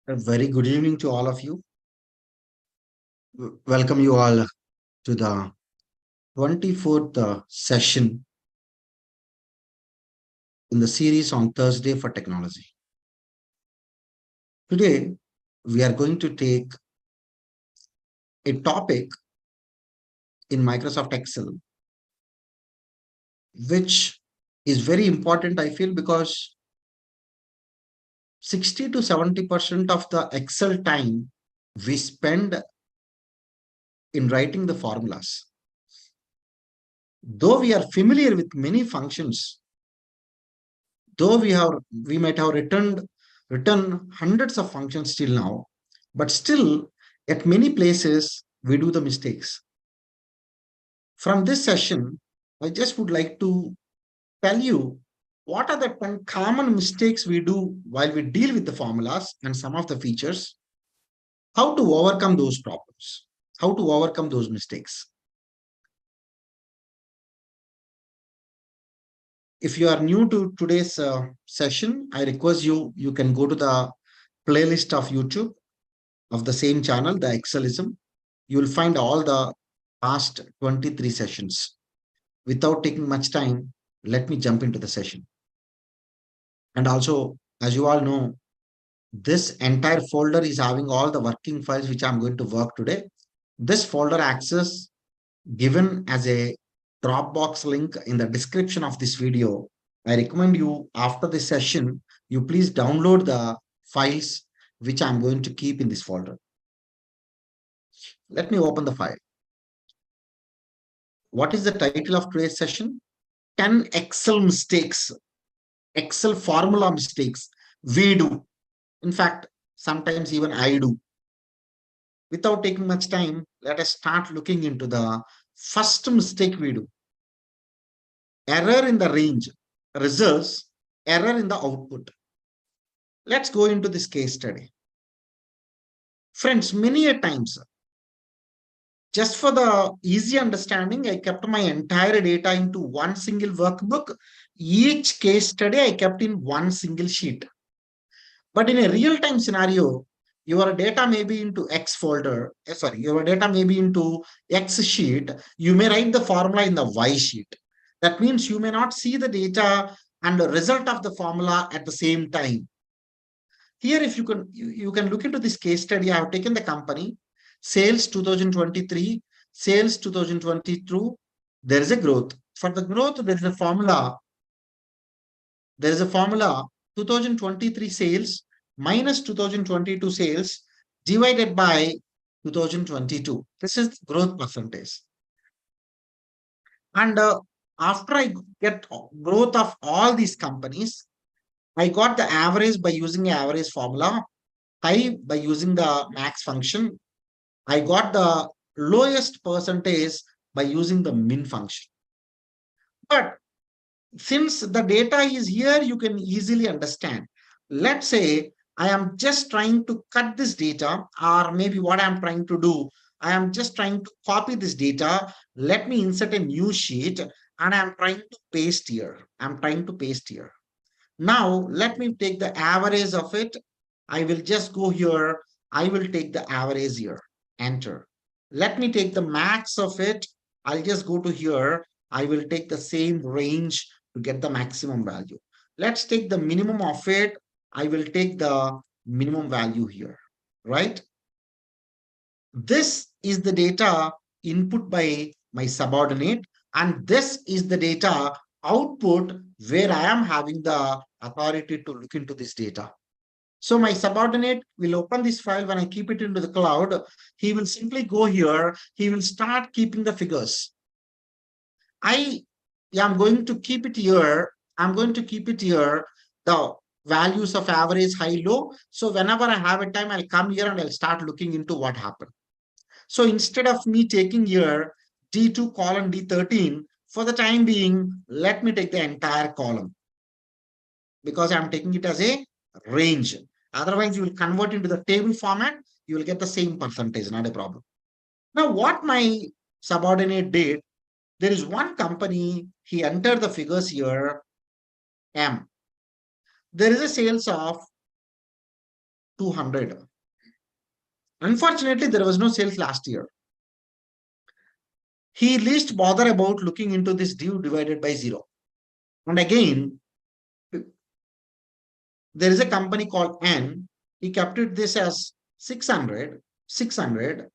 A very good evening to all of you. Welcome you all to the 24th session in the series on Thursday for Technology. Today, we are going to take a topic in Microsoft Excel, which is very important, I feel, because 60 to 70% of the Excel time we spend in writing the formulas. Though we are familiar with many functions, though we might have written hundreds of functions till now, but still at many places we do the mistakes. From this session, I just would like to tell you what are the 10 common mistakes we do while we deal with the formulas and some of the features, how to overcome those problems, how to overcome those mistakes. If you are new to today's session, I request you can go to the playlist of YouTube of the same channel, the Excelism. You will find all the past 23 sessions. Without taking much time, let me jump into the session. And also, as you all know, this entire folder is having all the working files which I'm going to work today. This folder access given as a Dropbox link in the description of this video. I recommend you after this session, you please download the files which I'm going to keep in this folder. Let me open the file. What is the title of today's session? 10 Excel mistakes, Excel formula mistakes we do. In fact, sometimes even I do. Without taking much time, let us start looking into the first mistake we do. Error in the range results error in the output. Let's go into this case study. Friends, many a times, just for the easy understanding, I kept my entire data into one single workbook. Each case study I kept in one single sheet. But in a real-time scenario, your data may be into X folder. Your data may be into X sheet. You may write the formula in the Y sheet. That means you may not see the data and the result of the formula at the same time. Here, if you can look into this case study. I have taken the company, sales 2023, sales 2022. There is a growth. For the growth, there is a formula. There is a formula 2023 sales minus 2022 sales divided by 2022. This is growth percentage. And after I get growth of all these companies, I got the average by using the average formula, high by using the max function. I got the lowest percentage by using the min function. But since the data is here, you can easily understand. Let's say I am just trying to cut this data, or maybe what I'm trying to do, I am just trying to copy this data. Let me insert a new sheet and I'm trying to paste here. I'm trying to paste here. Now, let me take the average of it. I will just go here. I will take the average here. Enter. Let me take the max of it. I'll just go to here. I will take the same range to get the maximum value. Let's take the minimum of it. I will take the minimum value here, right? This is the data input by my subordinate, and this is the data output where I am having the authority to look into this data. So my subordinate will open this file. When I keep it into the cloud, he will simply go here. He will start keeping the figures. I am going to keep it here. I'm going to keep it here, the values of average, high, low. So whenever I have a time, I'll come here and I'll start looking into what happened. So instead of me taking here D2 column D13, for the time being, let me take the entire column because I'm taking it as a range. Otherwise, you will convert into the table format. You will get the same percentage, not a problem. Now, what my subordinate did, there is one company, he entered the figures here, M. There is a sales of 200. Unfortunately, there was no sales last year. He least bother about looking into this div divided by 0. And again, there is a company called N. He kept it this as 600, 600,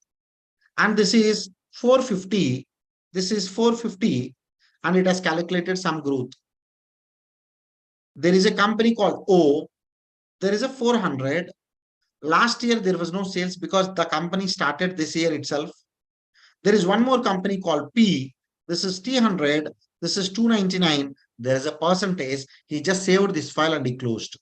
and this is 450. This is 450, and it has calculated some growth. There is a company called O. There is a 400. Last year, there was no sales because the company started this year itself. There is one more company called P. This is T100. This is 299. There is a percentage. He just saved this file and he closed.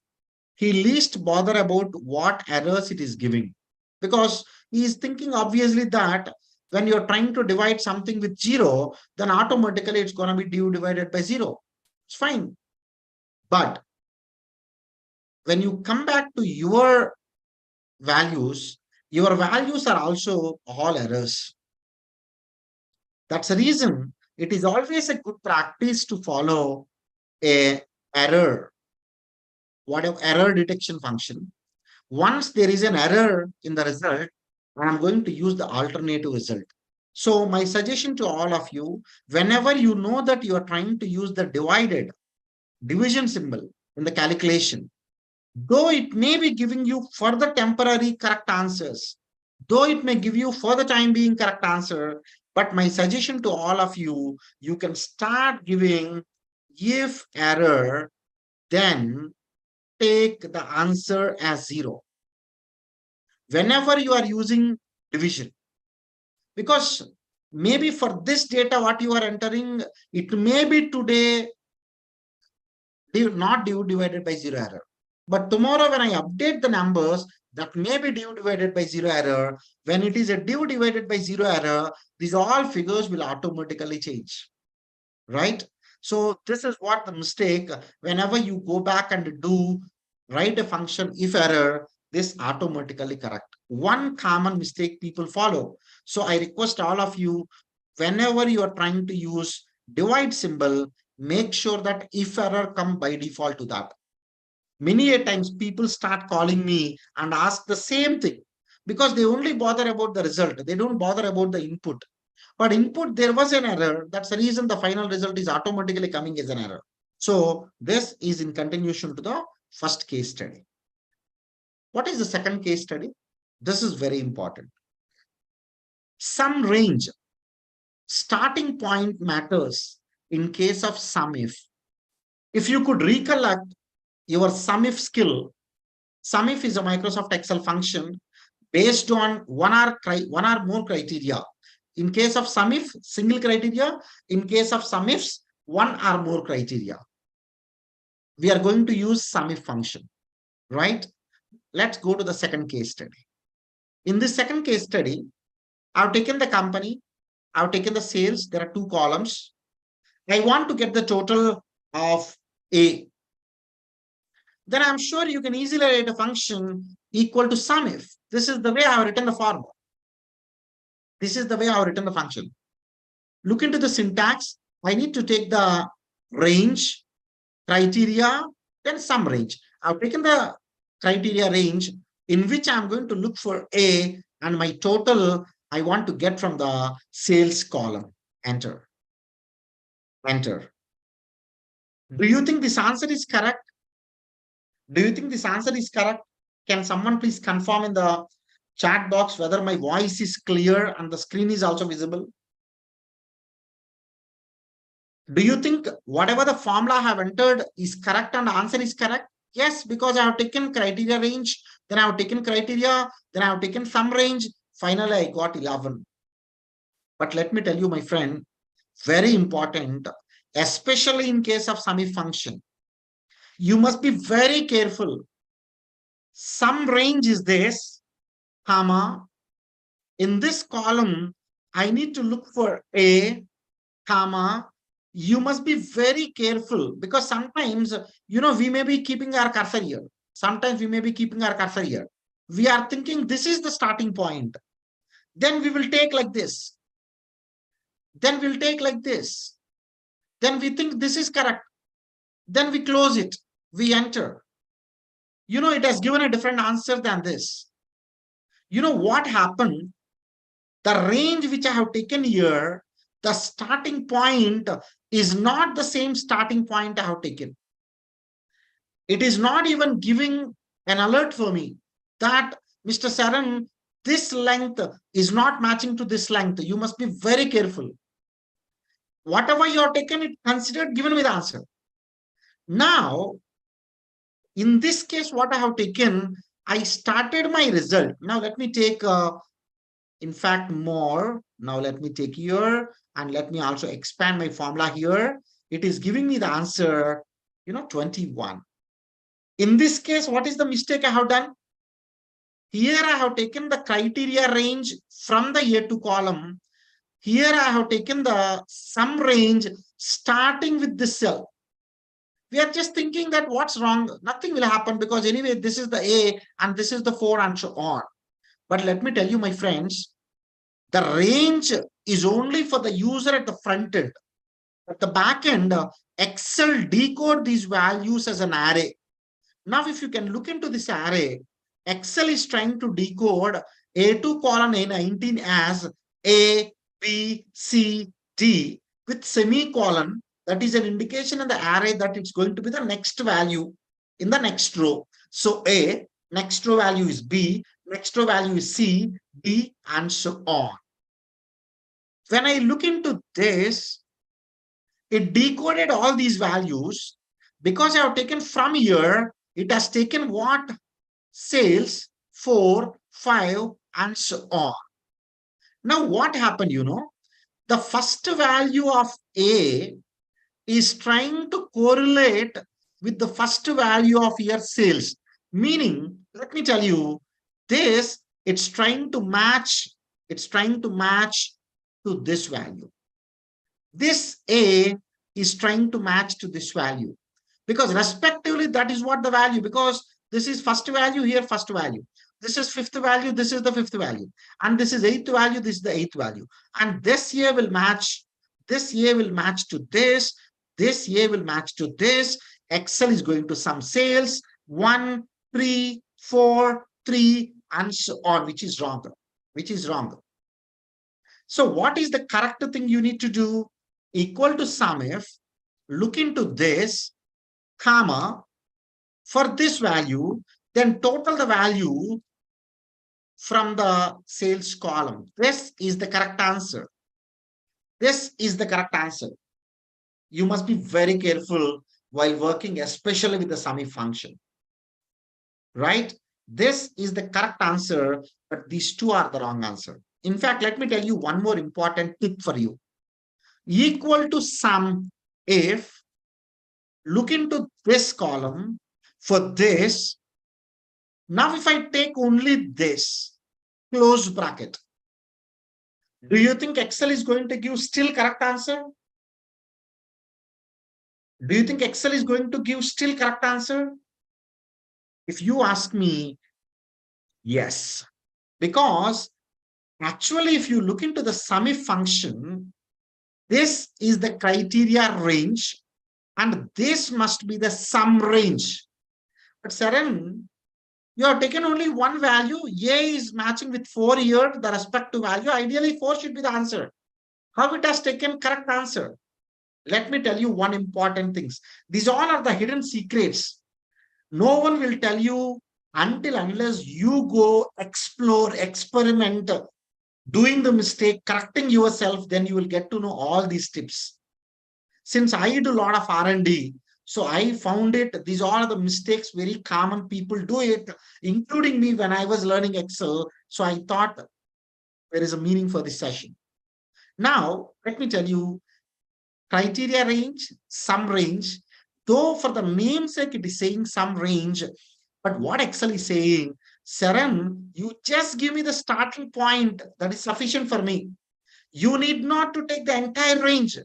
He least bother about what errors it is giving, because he is thinking obviously that when you're trying to divide something with 0, then automatically it's going to be div divided by 0. It's fine. But when you come back to your values are also all errors. That's the reason it is always a good practice to follow a error, whatever error detection function. Once there is an error in the result, I'm going to use the alternative result. So my suggestion to all of you, whenever you know that you are trying to use the division symbol in the calculation, though it may be giving you further temporary correct answers, though it may give you for the time being correct answer, but my suggestion to all of you, you can start giving if error, then take the answer as 0 whenever you are using division, because maybe for this data what you are entering, it may be today not div divided by 0 error, but tomorrow when I update the numbers, that may be div divided by 0 error. When it is a div divided by 0 error, these all figures will automatically change, right? So this is what the mistake, whenever you go back and write a function if error, this automatically correct. One common mistake people follow. So I request all of you, whenever you are trying to use divide symbol, make sure that if error come by default to that. Many a times people start calling me and ask the same thing because they only bother about the result. They don't bother about the input. But input, there was an error. That's the reason the final result is automatically coming as an error. So this is in continuation to the first case study. What is the second case study? This is very important. Sum range. Starting point matters in case of sum if. If you could recollect your sum if skill, sum if is a Microsoft Excel function based on one or more criteria. In case of sum if, single criteria. In case of sum ifs, one or more criteria. We are going to use sum if function, right? Let's go to the second case study. In this second case study, I've taken the company, I've taken the sales. There are 2 columns. I want to get the total of A. Then I'm sure you can easily write a function equal to sum if. This is the way I have written the formula. This is the way I have written the function. Look into the syntax. I need to take the range, criteria, then sum range. I've taken the criteria range in which I'm going to look for A, and my total I want to get from the sales column. Enter. Enter. Do you think this answer is correct? Do you think this answer is correct? Can someone please confirm in the chat box whether my voice is clear and the screen is also visible? Do you think whatever the formula I have entered is correct and the answer is correct? Yes, because I have taken criteria range, then I have taken criteria, then I have taken sum range. Finally, I got 11. But let me tell you, my friend, very important, especially in case of sum if function. You must be very careful. Sum range is this, comma. In this column, I need to look for A, comma. You must be very careful because sometimes, we may be keeping our cursor here. Sometimes we may be keeping our cursor here. We are thinking this is the starting point. Then we will take like this. Then we'll take like this. Then we think this is correct. Then we close it. We enter. it has given a different answer than this. What happened? The range which I have taken here, the starting point is not the same starting point I have taken. It is not even giving an alert for me that, Mr. Saran, this length is not matching to this length. You must be very careful. Whatever you have taken, it considered given me the answer. Now, in this case, what I have taken, I started my result. Now, let me take, in fact, more. Now, let me take here and let me also expand my formula here. It is giving me the answer, 21. In this case, what is the mistake I have done? Here I have taken the criteria range from the A2 column. Here I have taken the sum range starting with this cell. We are just thinking that what's wrong? Nothing will happen because anyway, this is the A and this is the 4 and so on. But let me tell you, my friends, the range is only for the user at the front end. At the back end, Excel decode these values as an array. Now, if you can look into this array, Excel is trying to decode A2 colon A19 as A, B, C, D with semicolon. That is an indication in the array that it's going to be the next value in the next row. So A, next row value is B, next row value is C, D, and so on. When I look into this, it decoded all these values. Because I have taken from here, it has taken what? Sales, 4, 5, and so on. Now, what happened, the first value of A is trying to correlate with the first value of your sales. Meaning, let me tell you, it's trying to match to this value. This A is trying to match to this value. Because respectively, that is what the value, because this is first value, here first value. This is fifth value, this is the fifth value. And this is eighth value, this is the eighth value. And this year will match, this year will match to this year will match to this. Excel is going to sum sales, 1, 3, 4, 3, and so on, which is wrong. So what is the correct thing you need to do? Equal to sum if, look into this, comma, for this value, then total the value from the sales column. This is the correct answer. You must be very careful while working, especially with the sum if function. Right? This is the correct answer, but these two are the wrong answer. In fact, let me tell you one more important tip for you. Equal to sum if, look into this column for this. Now, if I take only this, close bracket, do you think Excel is going to give still correct answer? Do you think Excel is going to give still correct answer? If you ask me, yes. Because actually, if you look into the sum if function, this is the criteria range, and this must be the sum range. But Saran, you have taken only one value. A is matching with 4 here, the respective value. Ideally, 4 should be the answer. How it has taken correct answer? Let me tell you one important thing. These all are the hidden secrets. No one will tell you unless you go explore, experiment, doing the mistake, correcting yourself, then you will get to know all these tips. Since I do a lot of R&D, so I found it, these are the mistakes very common people do it, including me when I was learning Excel. So I thought there is a meaning for this session. Now, let me tell you, criteria range, sum range, though for the namesake it is saying sum range, but what Excel is saying, Saran, you just give me the starting point, that is sufficient for me. You need not to take the entire range.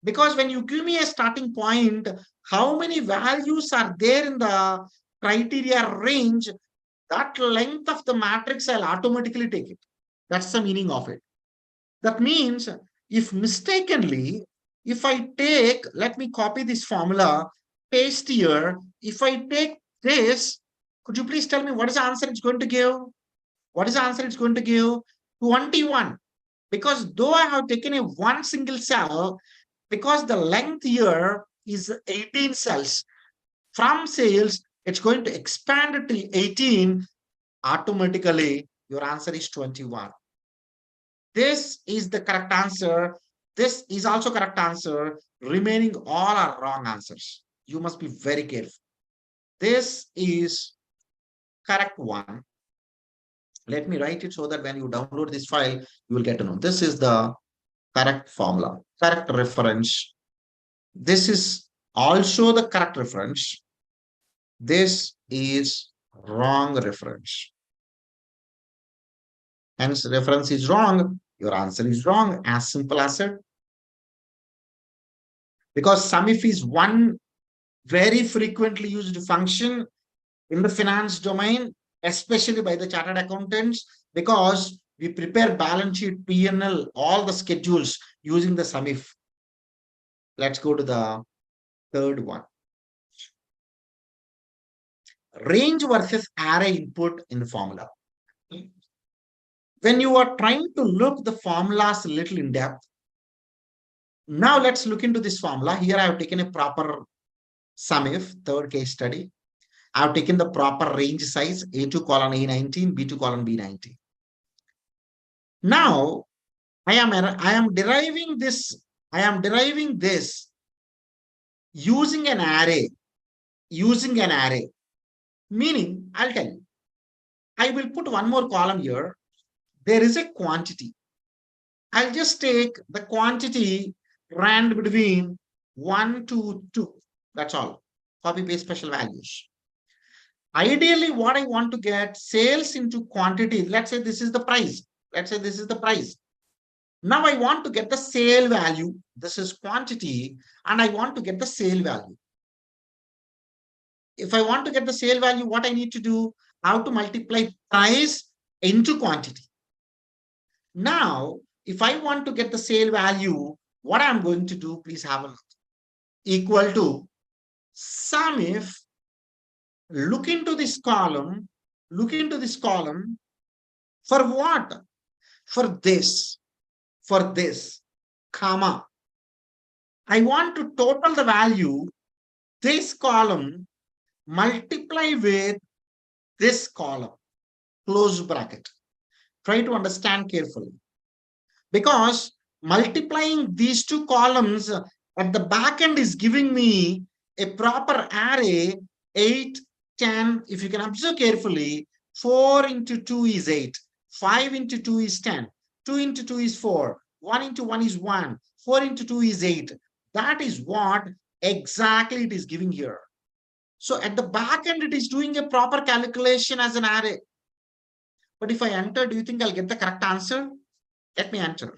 Because when you give me a starting point, how many values are there in the criteria range, that length of the matrix, I'll automatically take it. That's the meaning of it. That means if mistakenly, if I take, let me copy this formula, paste here, if I take this, could you please tell me what is the answer it's going to give? What is the answer it's going to give? 21. Because though I have taken a one single cell, because the length here is 18 cells, from sales, it's going to expand to 18. Automatically, your answer is 21. This is the correct answer. This is also correct answer. Remaining all are wrong answers. You must be very careful. This is correct one. Let me write it so that when you download this file, you will get to know. This is the correct formula, correct reference. This is also the correct reference. This is wrong reference. Hence, reference is wrong. Your answer is wrong. As simple as it. Because SUMIF is one very frequently used function in the finance domain, especially by the chartered accountants, because we prepare balance sheet, P&L, all the schedules using the SUMIF. Let's go to the third one. Range versus array input in the formula. When you are trying to look the formulas a little in depth, now let's look into this formula. Here I have taken a proper SUMIF, third case study. I have taken the proper range size, A2 colon A19, B2 colon B19. Now, I am deriving this using an array, meaning I'll tell you, I will put one more column here. There is a quantity. I'll just take the quantity rand between 1 to 2. That's all. Copy paste special values. Ideally, what I want to get sales into quantity. Let's say this is the price. Now I want to get the sale value. This is quantity, and I want to get the sale value. If I want to get the sale value, what I need to do? I have to multiply price into quantity. Now, if I want to get the sale value, what I'm going to do, please have a look. Equal to SUMIF. Look into this column. For what? For this, comma. I want to total the value, this column, multiply with this column, close bracket. Try to understand carefully. Because multiplying these two columns at the back end is giving me a proper array, 8, 10. If you can observe carefully, 4 into 2 is 8. 5 into 2 is 10. 2 into 2 is 4. 1 into 1 is 1. 4 into 2 is 8. That is what exactly it is giving here. So at the back end, it is doing a proper calculation as an array. But if I enter, do you think I'll get the correct answer? Let me enter.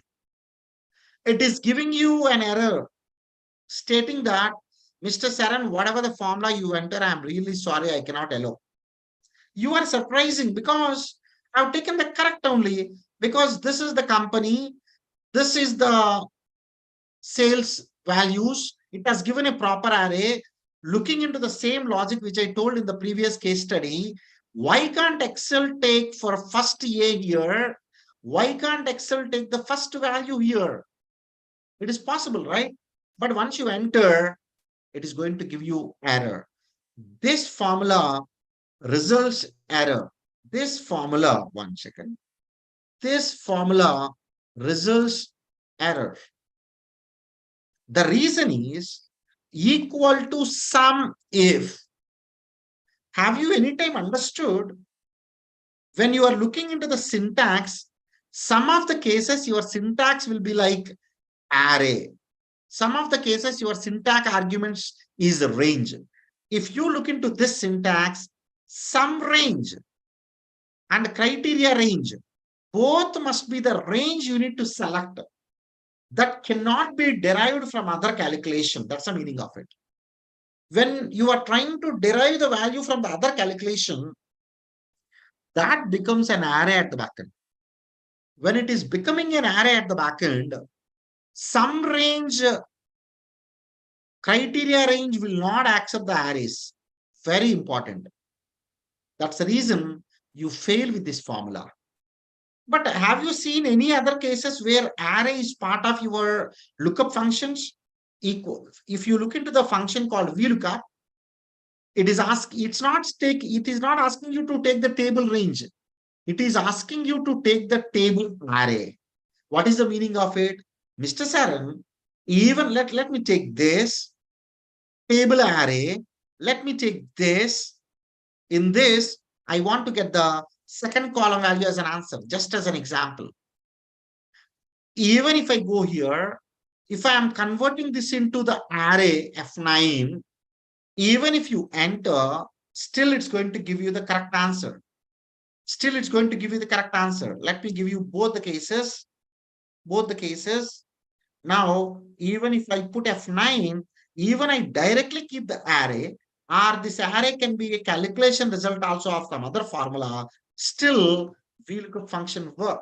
It is giving you an error stating that, Mr. Saran, whatever the formula you enter, I'm really sorry, I cannot allow. You are surprising because I've taken the correct only, because this is the company, this is the sales values. It has given a proper array. Looking into the same logic which I told in the previous case study, why can't Excel take for first A here? Why can't Excel take the first value here? It is possible, right? But once you enter, it is going to give you error. This formula results error. This formula, one second. This formula results error. The reason is equal to sum if. Have you anytime understood when you are looking into the syntax, some of the cases your syntax will be like array. Some of the cases your syntax arguments is range. If you look into this syntax, sum range and criteria range, both must be the range you need to select. That cannot be derived from other calculation. That's the meaning of it. When you are trying to derive the value from the other calculation, that becomes an array at the back end. When it is becoming an array at the back end, sum range, criteria range will not accept the arrays. Very important. That's the reason you fail with this formula. But have you seen any other cases where array is part of your lookup functions? Equal. If you look into the function called VLOOKUP, it is not asking you to take the table range. It is asking you to take the table array. What is the meaning of it? Mr. Saran, even let me take this table array. Let me take this. In this, I want to get the second column value as an answer, just as an example. Even if I go here, if I am converting this into the array F9, even if you enter, still it's going to give you the correct answer. Still it's going to give you the correct answer. Let me give you both the cases. Both the cases. Now, even if I put F9, even I directly keep the array, or this array can be a calculation result also of some other formula, still VLOOKUP function work.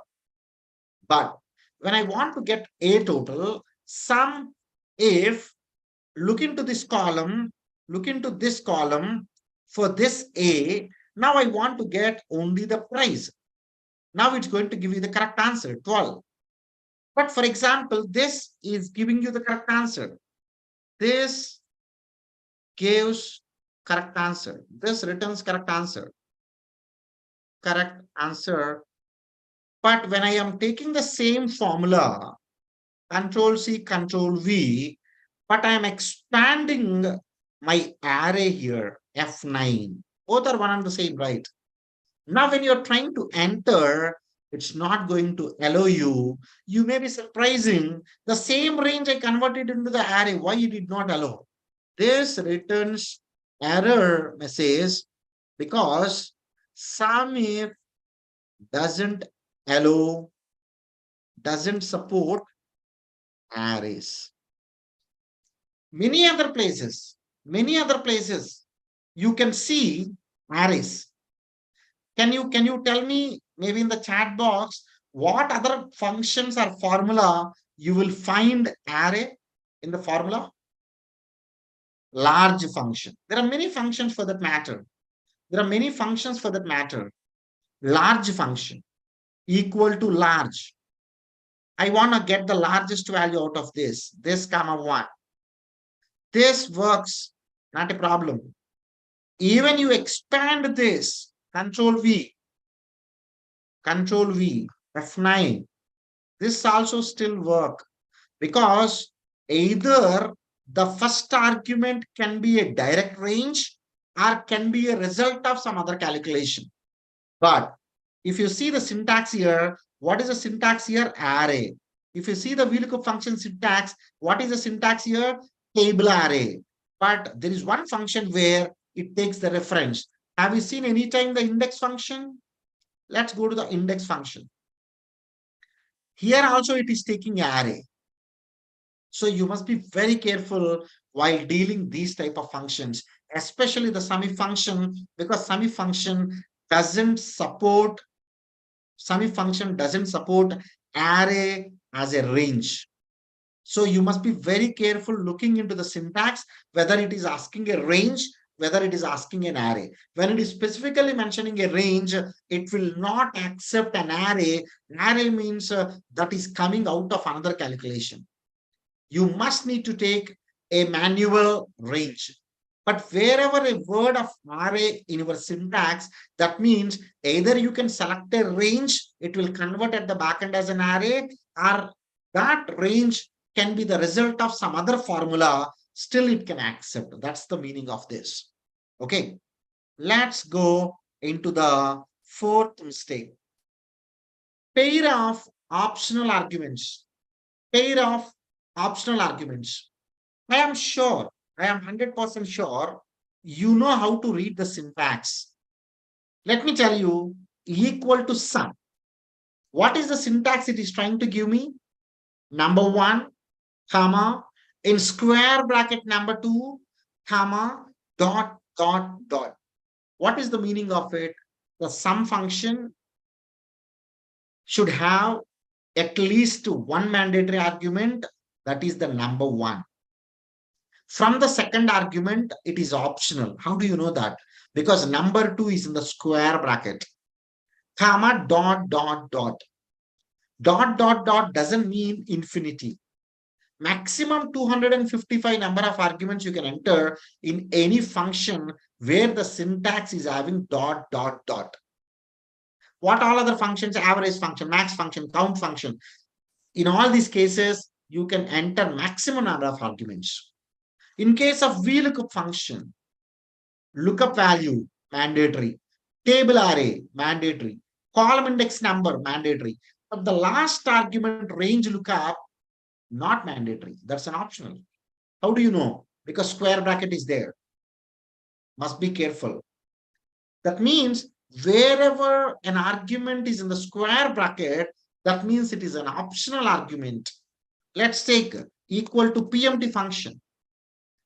But when I want to get a total, sum if look into this column for this a, now I want to get only the price. Now it's going to give you the correct answer, 12. But for example, this is giving you the correct answer. This gives correct answer. This returns correct answer. Correct answer. But when I am taking the same formula, Control C, Control V, but I am expanding my array here, F9. Both are one and the same, right? Now, when you're trying to enter, it's not going to allow you. You may be surprising. The same range I converted into the array. Why it did not allow? This returns error message because SUMIF doesn't allow, doesn't support arrays. Many other places, you can see arrays. Can you tell me maybe in the chat box what other functions or formula you will find array in the formula? Large function. There are many functions for that matter. Large function equal to large. I want to get the largest value out of this comma 1. This works, not a problem. Even you expand this, Control V, F9, this also still work because either the first argument can be a direct range or can be a result of some other calculation. But if you see the syntax here, what is the syntax here? Array. If you see the VLOOKUP function syntax, what is the syntax here? Table array. But there is one function where it takes the reference. Have you seen any time the index function? Let's go to the index function. Here also it is taking array. So you must be very careful while dealing these type of functions, especially the SUMIF function, because SUMIF function doesn't support array as a range. So you must be very careful looking into the syntax, whether it is asking a range, whether it is asking an array. When it is specifically mentioning a range, it will not accept an array. An array means that is coming out of another calculation. You must need to take a manual range. But wherever a word of array in your syntax, that means either you can select a range, it will convert at the backend as an array, or that range can be the result of some other formula, still it can accept. That's the meaning of this. Okay, let's go into the fourth mistake. Pair of optional arguments. I am sure, I am 100% sure you know how to read the syntax. Let me tell you, equal to sum. What is the syntax it is trying to give me? Number 1, comma, in square bracket number 2, comma, dot. What is the meaning of it? The sum function should have at least one mandatory argument, that is the number 1. From the second argument, it is optional. How do you know that? because number 2 is in the square bracket, comma, dot, dot, dot. Dot, dot, dot doesn't mean infinity. Maximum 255 number of arguments you can enter in any function where the syntax is having dot, dot, dot. What all other functions, average function, max function, count function, in all these cases, you can enter maximum number of arguments. In case of VLOOKUP function, lookup value, mandatory. Table array, mandatory. Column index number, mandatory. But the last argument, range lookup, not mandatory. That's an optional. How do you know? Because square bracket is there. Must be careful. That means wherever an argument is in the square bracket, that means it is an optional argument. Let's take equal to PMT function.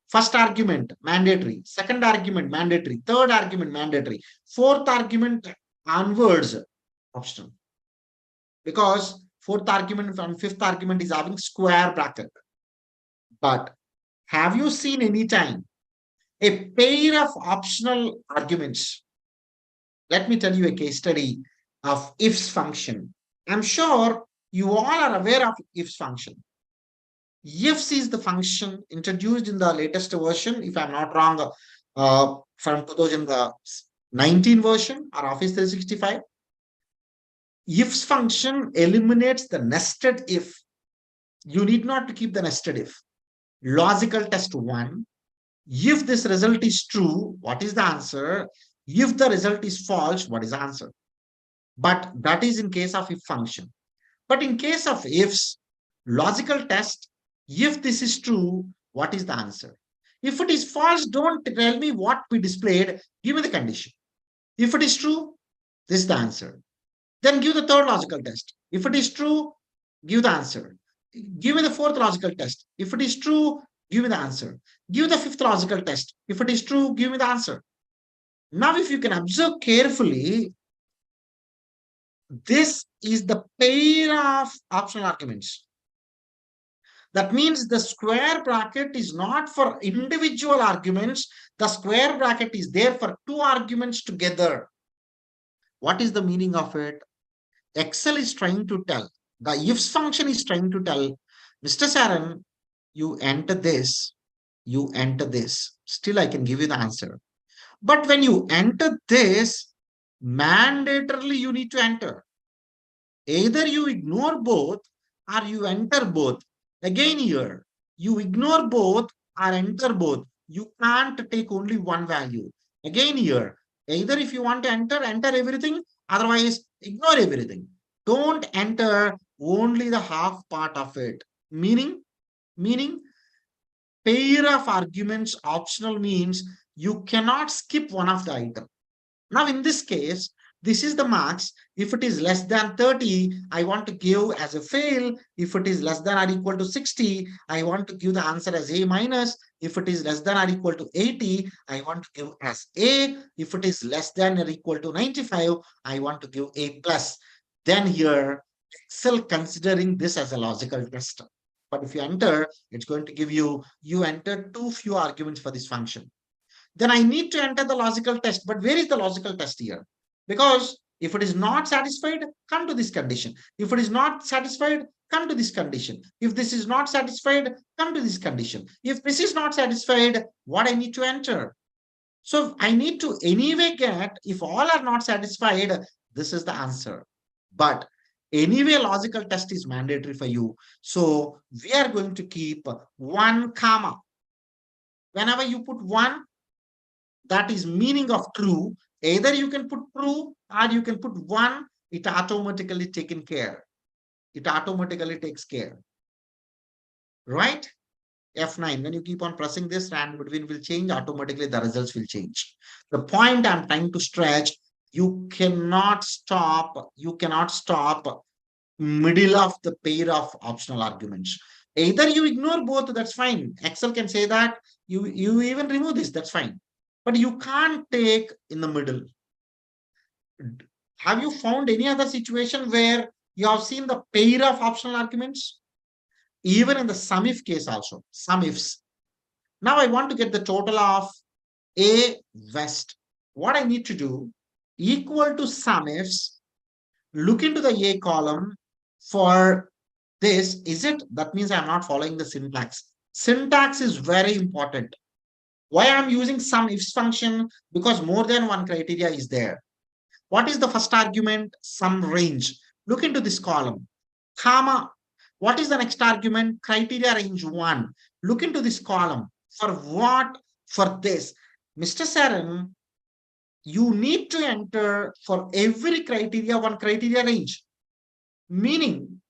First argument, mandatory. Second argument, mandatory. Third argument, mandatory. Fourth argument onwards, optional. Because fourth argument and fifth argument is having square bracket. But have you seen any time a pair of optional arguments? Let me tell you a case study of ifs function. I'm sure you all are aware of ifs function. Ifs is the function introduced in the latest version, if I'm not wrong, from 2019 version or Office 365. Ifs function eliminates the nested if. You need not to keep the nested if. Logical test 1. If this result is true, what is the answer? If the result is false, what is the answer? But that is in case of if function. But in case of ifs, logical test, if this is true, what is the answer? If it is false, don't tell me what we displayed. Give me the condition. If it is true, this is the answer. Then give the third logical test. If it is true, give the answer. Give me the fourth logical test. If it is true, give me the answer. Give the fifth logical test. If it is true, give me the answer. Now, if you can observe carefully, this is the pair of optional arguments. That means the square bracket is not for individual arguments. The square bracket is there for two arguments together. What is the meaning of it? Excel is trying to tell, the ifs function is trying to tell, Mr. Saran, you enter this, you enter this. Still, I can give you the answer. But when you enter this, mandatorily you need to enter. Either you ignore both or you enter both. Again here, you ignore both or enter both. You can't take only one value. Again here, either if you want to enter, enter everything. Otherwise, ignore everything. Don't enter only the half part of it. Meaning, pair of arguments optional means you cannot skip one of the item. Now, in this case, this is the marks. If it is less than 30, I want to give as a fail. If it is less than or equal to 60, I want to give the answer as A minus. If it is less than or equal to 80, I want to give as A. If it is less than or equal to 95, I want to give A plus. Then here, Excel considering this as a logical test. But if you enter, it's going to give you entered too few arguments for this function. Then I need to enter the logical test. But where is the logical test here? Because if it is not satisfied, come to this condition. If it is not satisfied, come to this condition. If this is not satisfied, come to this condition. If this is not satisfied, what I need to enter? So I need to anyway get, if all are not satisfied, this is the answer. But anyway, logical test is mandatory for you. So we are going to keep 1 comma. Whenever you put 1, that is meaning of true. Either you can put true or you can put 1, it automatically taken care. It automatically takes care. Right? F9, when you keep on pressing this, and between will change, automatically the results will change. The point I'm trying to stretch, you cannot stop middle of the pair of optional arguments. Either you ignore both, that's fine. Excel can say that. You even remove this, that's fine. But you can't take in the middle. Have you found any other situation where you have seen the pair of optional arguments? Even in the sum if case also, sum ifs. Now I want to get the total of A West. what I need to do, equal to sum ifs, look into the A column for this. Is it? That means I'm not following the syntax. Syntax is very important. Why I'm using sum ifs function? Because more than one criteria is there. What is the first argument? Some range. Look into this column. Comma. What is the next argument? Criteria range 1. Look into this column. For what? For this. Mr. Saran, you need to enter for every criteria one criteria range. Meaning,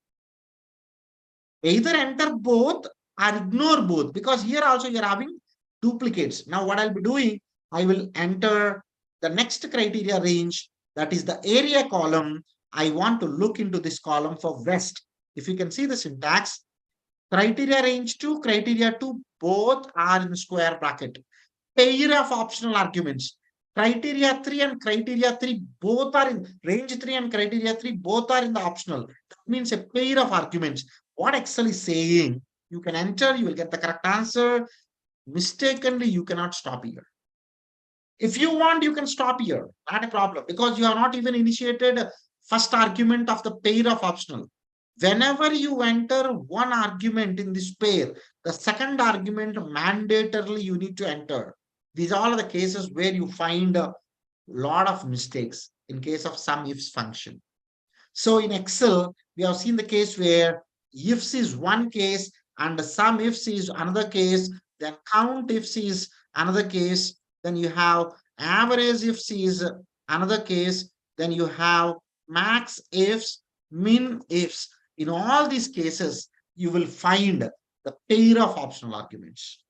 either enter both or ignore both, because here also you're having duplicates. Now what I'll be doing, I will enter the next criteria range, that is the area column. I want to look into this column for west. If you can see the syntax, criteria range 2, criteria 2, both are in square bracket. Pair of optional arguments. Criteria 3 and criteria 3 both are in range 3 and criteria 3 both are in the optional. That means a pair of arguments. What Excel is saying, you can enter, you will get the correct answer. Mistakenly, you cannot stop here. If you want, you can stop here, not a problem, because you have not even initiated first argument of the pair of optional. Whenever you enter one argument in this pair, the second argument mandatorily you need to enter. These are all the cases where you find a lot of mistakes in case of sum ifs function. So in Excel, we have seen the case where ifs is one case and sum ifs is another case, then count ifs is another case, then you have average ifs is another case, then you have max ifs, min ifs. In all these cases, you will find the pair of optional arguments.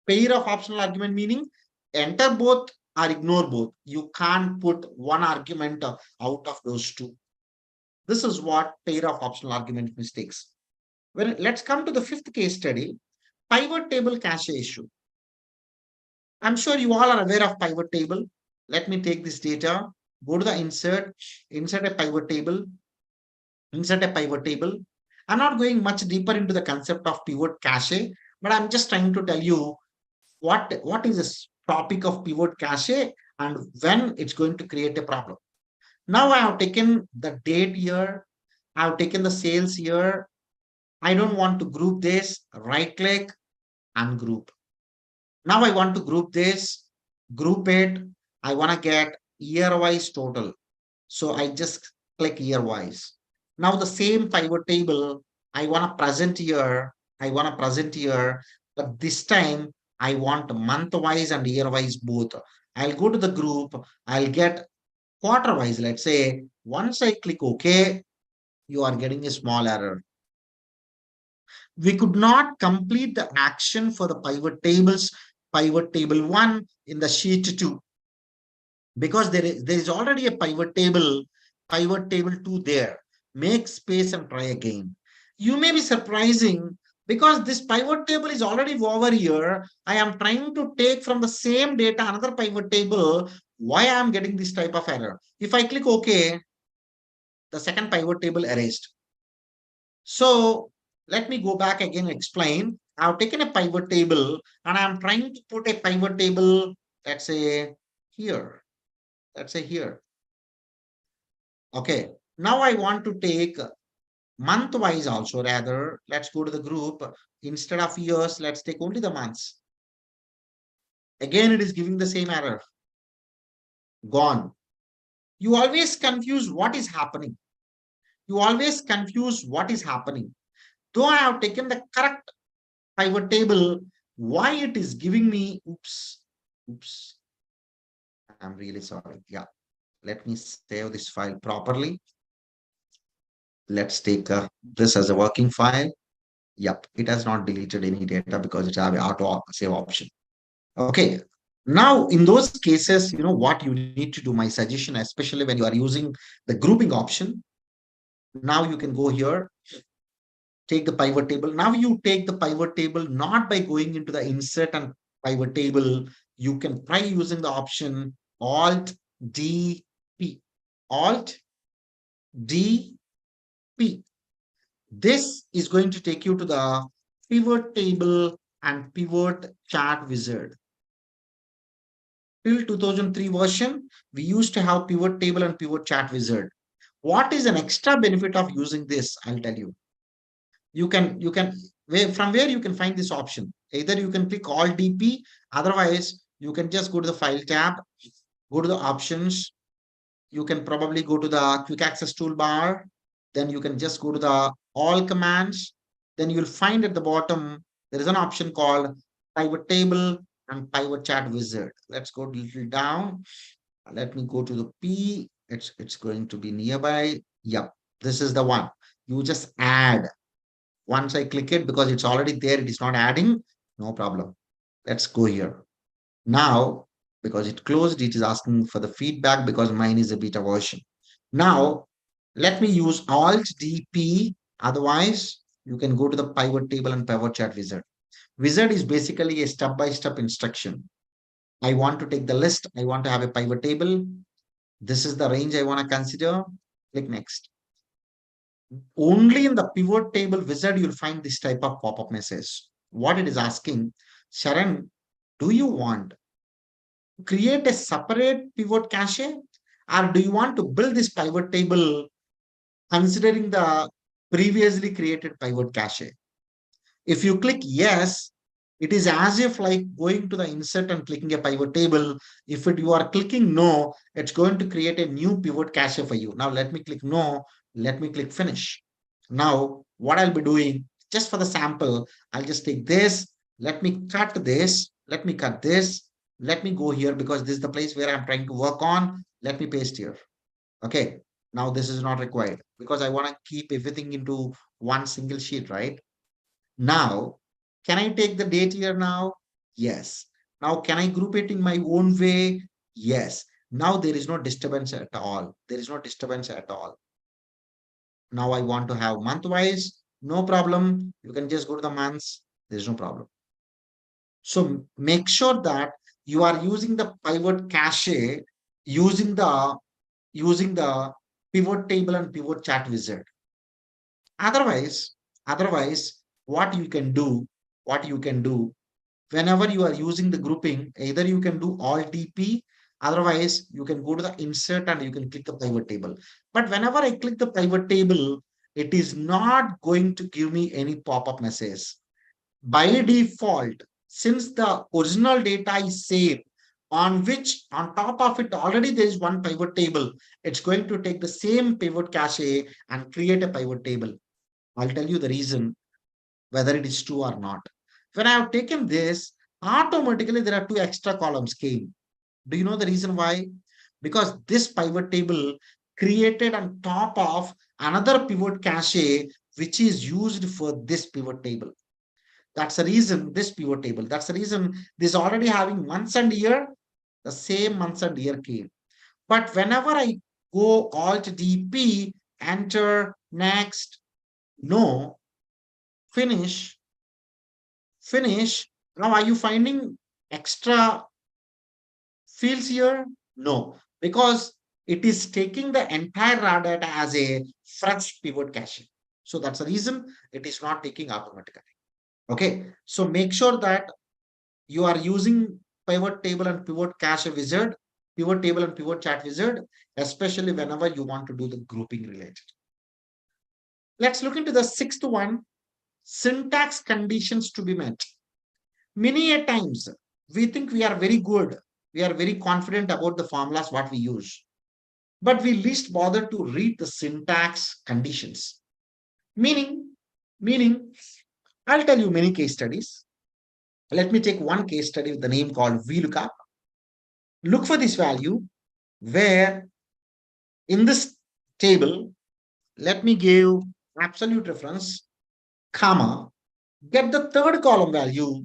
Pair of optional argument meaning enter both or ignore both. You can't put one argument out of those two. This is what pair of optional argument mistakes. Well, let's come to the fifth case study, pivot table cache issue. I'm sure you all are aware of pivot table. Let me take this data, go to the insert a pivot table, insert a pivot table. I'm not going much deeper into the concept of pivot cache, but I'm just trying to tell you what is this topic of pivot cache and when it's going to create a problem. Now I have taken the date here, I have taken the sales here. I don't want to group this, right click, ungroup. Now I want to group this, group it. I want to get year-wise total. So I just click year-wise. Now the same pivot table, I want to present here, but this time I want month-wise and year-wise both. I'll go to the group, I'll get quarter-wise. Let's say once I click OK, you are getting a small error. We could not complete the action for the pivot tables, pivot table 1 in the sheet 2, because there is already a pivot table 2 there. Make space and try again. You may be surprising because this pivot table is already over here. I am trying to take from the same data another pivot table. Why I am getting this type of error? If I click OK, the second pivot table erased. So let me go back again and explain. I've taken a pivot table and I'm trying to put a pivot table, let's say here. Let's say here. Okay. Now I want to take month-wise also. Rather, let's go to the group. Instead of years, let's take only the months. Again, it is giving the same error. Gone. You always confuse what is happening. You always confuse what is happening. Though I have taken the correct pivot table, why it is giving me, oops, I'm really sorry. Yeah, let me save this file properly. Let's take this as a working file. Yep, it has not deleted any data because it has an auto save option. Okay, now in those cases, you know what you need to do. My suggestion, especially when you are using the grouping option, now you can go here, take the pivot table. Now you take the pivot table not by going into the insert and pivot table. You can try using the option Alt D P. Alt D P. This is going to take you to the pivot table and pivot chart wizard. till 2003 version, we used to have pivot table and pivot chart wizard. What is an extra benefit of using this? I'll tell you. You can from where you can find this option. Either you can click all DP, otherwise you can just go to the file tab, go to the options. You can probably go to the quick access toolbar. Then you can just go to the all commands. Then you'll find at the bottom, there is an option called pivot table and pivot chart wizard. Let's go a little down. Let me go to the P. It's going to be nearby. Yep, this is the one. You just add. Once I click it, because it's already there, it is not adding. No problem. Let's go here. Now, because it closed, it is asking for the feedback because mine is a beta version. Now, let me use Alt DP. Otherwise, you can go to the pivot table and pivot chart wizard. Wizard is basically a step-by-step instruction. I want to take the list. I want to have a pivot table. This is the range I want to consider. Click next. Only in the pivot table wizard, you'll find this type of pop-up message. What it is asking, Sharan, do you want to create a separate pivot cache, or do you want to build this pivot table considering the previously created pivot cache? If you click yes, it is as if like going to the insert and clicking a pivot table. If you are clicking no, it's going to create a new pivot cache for you. Now let me click no, let me click finish. Now what I'll be doing, just for the sample, I'll just take this, let me cut this, let me cut this, let me go here because this is the place where I'm trying to work on. Let me paste here. Okay, now this is not required because I want to keep everything into one single sheet, right? Now, can I take the date here now? Yes. Now, can I group it in my own way? Yes. Now there is no disturbance at all. There is no disturbance at all. Now I want to have month-wise. No problem. You can just go to the months. There's no problem. So make sure that you are using the pivot cache using the pivot table and pivot chart wizard. Otherwise, what you can do, whenever you are using the grouping, either you can do all DP, otherwise you can go to the insert and you can click the pivot table. But whenever I click the pivot table, it is not going to give me any pop-up message. By default, since the original data is saved, on which on top of it already there is one pivot table, it's going to take the same pivot cache and create a pivot table. I'll tell you the reason whether it is true or not. When I have taken this, automatically there are two extra columns came. Do you know the reason why? Because this pivot table created on top of another pivot cache, which is used for this pivot table. That's the reason this pivot table. That's the reason this already having months and year, the same months and year came. But whenever I go Alt DP, enter, next, no, finish. Now, are you finding extra fields here? No, because it is taking the entire raw data as a fresh pivot cache. So that's the reason it is not taking automatically. Okay, so make sure that you are using pivot table and pivot cache wizard, pivot table and pivot chart wizard, especially whenever you want to do the grouping related. Let's look into the sixth one, syntax conditions to be met. Many a times we think we are very good, we are very confident about the formulas what we use, but we least bother to read the syntax conditions. Meaning, I'll tell you many case studies. Let me take one case study with the name called VLOOKUP. Look for this value where in this table, let me give absolute reference, comma, get the third column value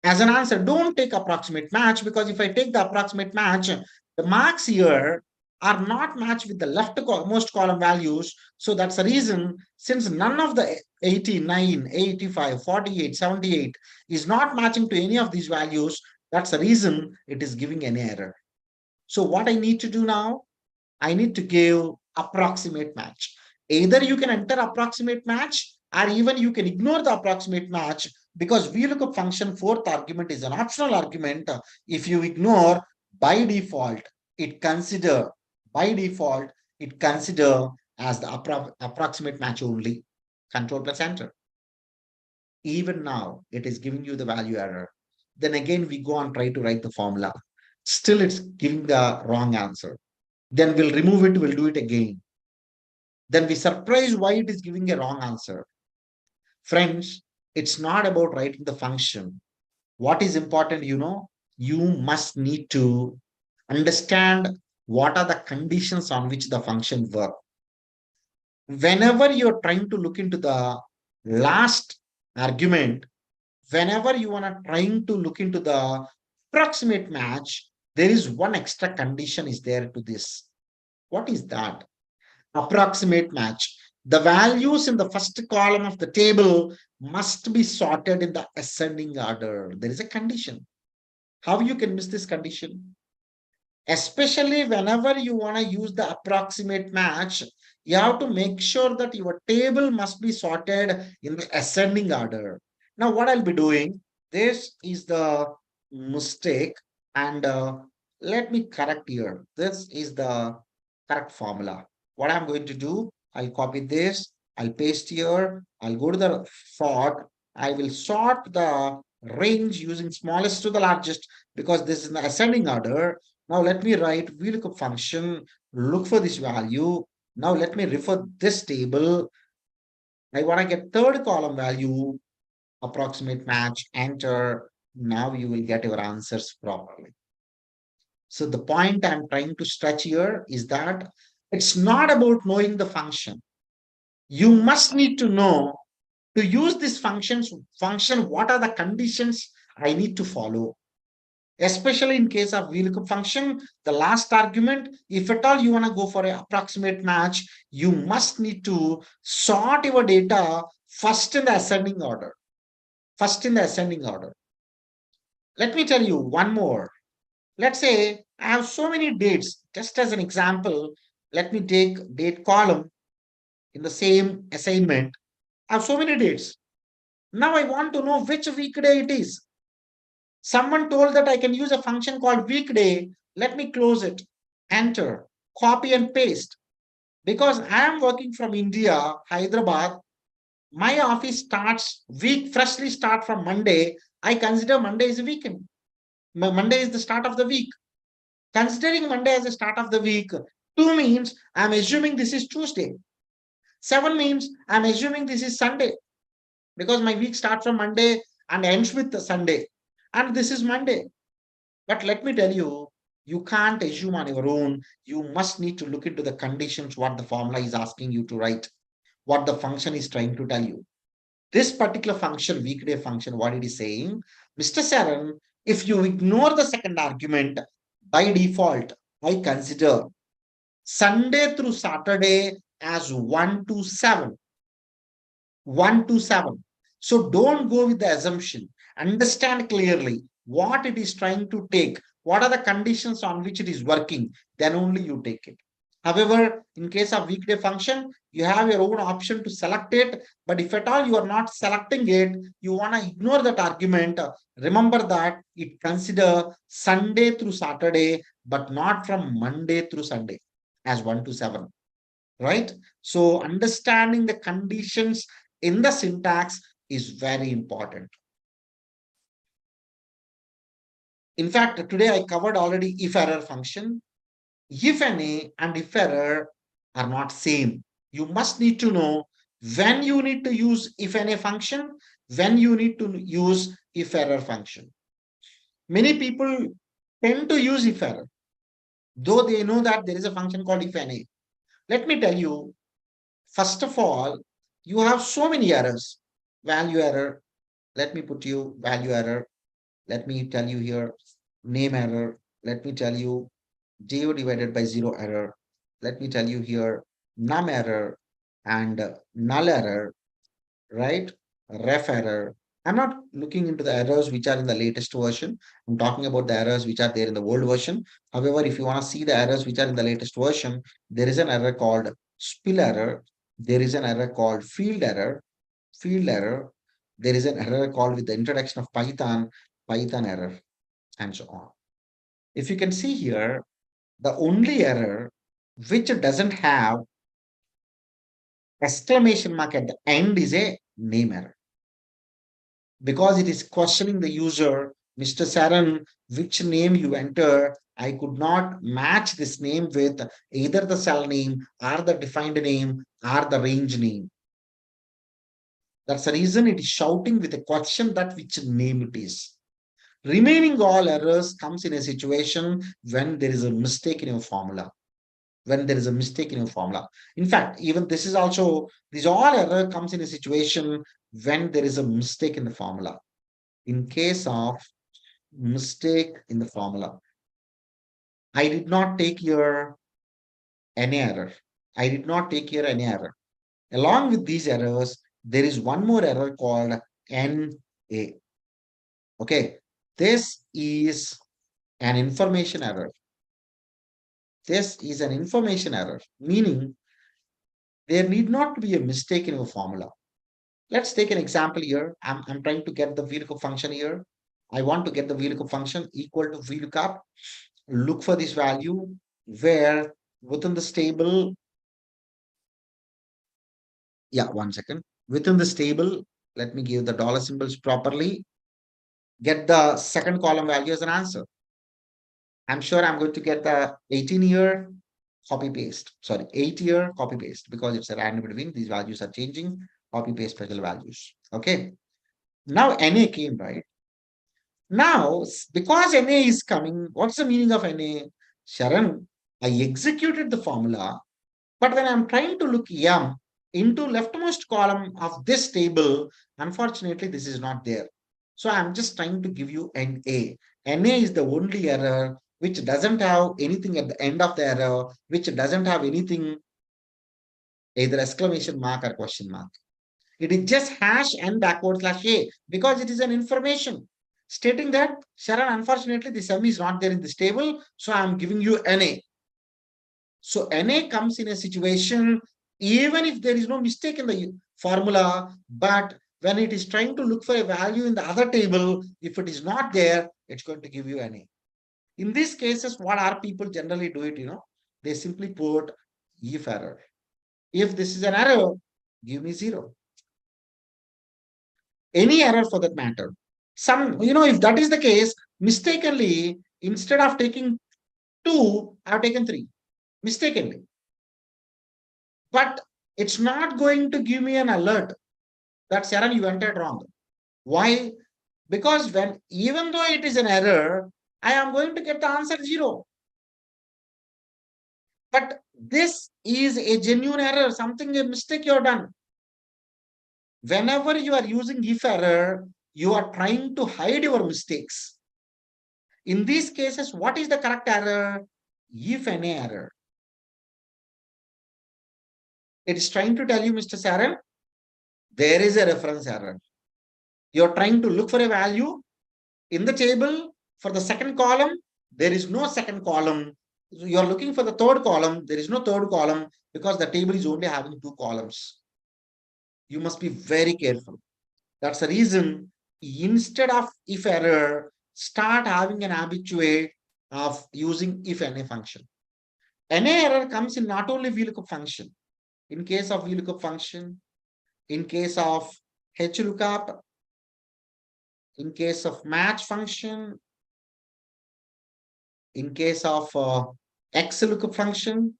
as an answer. Don't take approximate match, because if I take the approximate match, the marks here are not matched with the leftmost column values. So that's the reason, since none of the 89, 85, 48, 78 is not matching to any of these values, that's the reason it is giving an error. So what I need to do now, I need to give approximate match. Either you can enter approximate match, or even you can ignore the approximate match, because VLOOKUP function fourth argument is an optional argument. If you ignore, by default, it consider, by default, it consider as the approximate match only. Control plus enter. Even now, it is giving you the value error. Then again, we go and try to write the formula. Still, it's giving the wrong answer. Then we'll remove it, we'll do it again. Then we surprise why it is giving a wrong answer. Friends, it's not about writing the function. What is important, you must need to understand what are the conditions on which the function work. Whenever you're trying to look into the last argument, whenever you are trying to look into the approximate match, there is one extra condition is there to this. What is that? Approximate match. The values in the first column of the table must be sorted in the ascending order. There is a condition. How you can miss this condition? Especially whenever you want to use the approximate match, you have to make sure that your table must be sorted in the ascending order. Now, what I'll be doing, this is the mistake, and let me correct here. This is the correct formula. What I'm going to do, I'll copy this, I'll paste here, I'll go to the sort, I will sort the range using smallest to the largest because this is in the ascending order. Now let me write VLOOKUP function, look for this value. Now let me refer this table. I want to get third column value, approximate match, enter. Now you will get your answers properly. So the point I'm trying to stretch here is that it's not about knowing the function. You must need to know to use this function, what are the conditions I need to follow. Especially in case of VLOOKUP function, the last argument, if at all you want to go for an approximate match, you must need to sort your data first in the ascending order. First in the ascending order. Let me tell you one more. Let's say I have so many dates. Just as an example, let me take date column in the same assignment. I have so many dates. Now I want to know which weekday it is. Someone told that I can use a function called weekday. Let me close it, enter, copy and paste. Because I am working from India, Hyderabad, my office freshly start from Monday. I consider Monday is a weekend. Monday is the start of the week. Considering Monday as the start of the week, 2 means I'm assuming this is Tuesday. 7 means I'm assuming this is Sunday because my week starts from Monday and ends with the Sunday. And this is Monday. But let me tell you, you can't assume on your own. You must need to look into the conditions, what the formula is asking you to write, what the function is trying to tell you. This particular function, weekday function, what it is saying, Mr. Saran, if you ignore the second argument, by default, I consider Sunday through Saturday as 1 to 7. 1 to 7. So don't go with the assumption. Understand clearly what it is trying to take, what are the conditions on which it is working, then only you take it. However, in case of weekday function, you have your own option to select it. But if at all you are not selecting it, you want to ignore that argument. Remember that it consider Sunday through Saturday, but not from Monday through Sunday as 1 to 7. Right? So understanding the conditions in the syntax is very important. In fact, today I covered already if error function. If any and if error are not same. You must need to know when you need to use if any function, when you need to use if error function. Many people tend to use if error, though they know that there is a function called if any. Let me tell you, first of all, you have so many errors. Value error. Let me put you value error. Let me tell you here name error. Let me tell you 0 divided by 0 error. Let me tell you here num error and null error, right? Ref error. I'm not looking into the errors which are in the latest version. I'm talking about the errors which are there in the old version. However, if you want to see the errors which are in the latest version, there is an error called spill error. There is an error called field error. Field error. There is an error called with the introduction of Python error, and so on. If you can see here, the only error which doesn't have exclamation mark at the end is a name error, because it is questioning the user, Mr. Saran, which name you enter. I could not match this name with either the cell name or the defined name or the range name. That's the reason it is shouting with a question that which name it is. Remaining all errors comes in a situation when there is a mistake in your formula. When there is a mistake in your formula. In fact, even this is also, this all error comes in a situation when there is a mistake in the formula. In case of mistake in the formula, I did not take here any error. I did not take here any error. Along with these errors, there is one more error called NA. Okay, this is an information error. This is an information error, meaning there need not be a mistake in your formula. Let's take an example here. I'm trying to get the VLOOKUP function here. I want to get the VLOOKUP function equal to VLOOKUP. Look for this value where within this table, yeah, 1 second. Within this table, let me give the dollar symbols properly. Get the second column value as an answer. I'm sure I'm going to get the 18 year copy paste. Sorry, 8 year copy paste, because it's a random between these values are changing. Copy paste special values. Okay. Now NA came, right? Now, because NA is coming, what's the meaning of NA? Sharan, I executed the formula, but when I'm trying to look yum into leftmost column of this table, unfortunately, this is not there. So I'm just trying to give you an A. NA is the only error which doesn't have anything at the end of the error, which doesn't have anything, either exclamation mark or question mark. It is just hash n backward slash A, because it is an information stating that, Sharan, unfortunately, the sum is not there in this table, so I'm giving you NA. So NA comes in a situation, even if there is no mistake in the formula, but when it is trying to look for a value in the other table, if it is not there, it's going to give you NA. In these cases, what are people generally do it, they simply put if error. If this is an error, give me 0. Any error for that matter. If that is the case, mistakenly, instead of taking 2, I've taken 3. Mistakenly. But it's not going to give me an alert that, Sharan, you entered wrong. Why? Because even though it is an error, I am going to get the answer 0. But this is a genuine error, a mistake you've done. Whenever you are using if error, you are trying to hide your mistakes. In these cases, what is the correct error? If NA error. It is trying to tell you, Mr. Saran, there is a reference error. You're trying to look for a value in the table for the second column. There is no second column. You're looking for the third column. There is no third column because the table is only having 2 columns. You must be very careful. That's the reason, instead of if error, start having an habituate of using if NA function. NA error comes in not only VLOOKUP function. In case of VLOOKUP function, in case of HLOOKUP, in case of match function, in case of XLOOKUP function,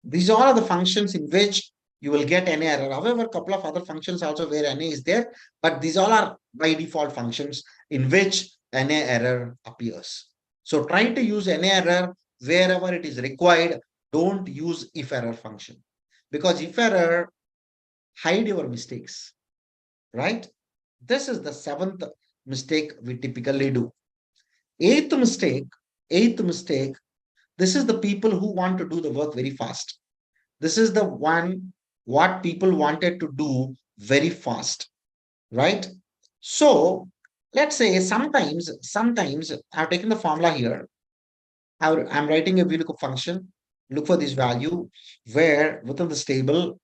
these are the functions in which you will get NA error. However, a couple of other functions also where NA is there, but these all are by default functions in which NA error appears. So try to use NA error wherever it is required. Don't use if error function, because if error hide your mistakes, right? This is the 7th mistake we typically do. Eighth mistake, this is the people who want to do the work very fast. This is the one what people wanted to do very fast, right? So let's say sometimes I've taken the formula here. I'm writing a VLOOKUP function, look for this value where within this table,